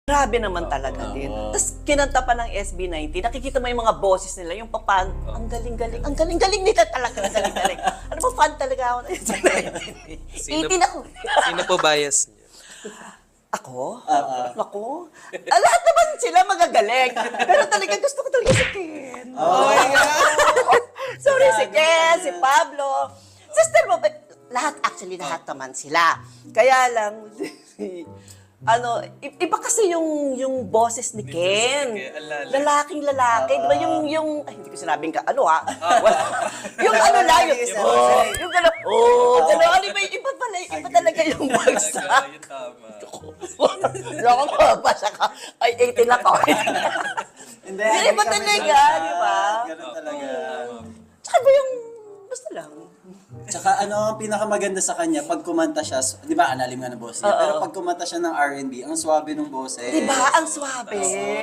Grabe naman talaga din. Tapos kinanta pa ng SB19, nakikita mo yung mga boses nila, yung papan, ang galing-galing nila talaga, ang galing-galing. Ano ba, fan talaga ako ng SB19. 18 ako. Sino po bias niyo? Ako? Ako? Lahat naman sila magagaling. Pero talaga gusto ko talaga si Ken. Oh my God! Sorry, si Ken, si Pablo. Sister mo, lahat naman sila. Kaya lang, iba kasi yung boses ni Ken. Lalaking lalaki. Di ba ay, hindi ko sinabing wala. Yung lang, yung gano'n, gano'n, iba talaga yung bagsak. Loko mo, basta ka, ay, 18 ako. Hindi, Iba talaga, di ba? Ganun talaga. Tsaka ba yung, basta lang. Tsaka ang pinakamaganda sa kanya, pag kumanta siya, di ba, analim nga ng boss niya, pero pag kumanta siya ng R&B, ang swabe ng boses. Di ba? Ang swabe.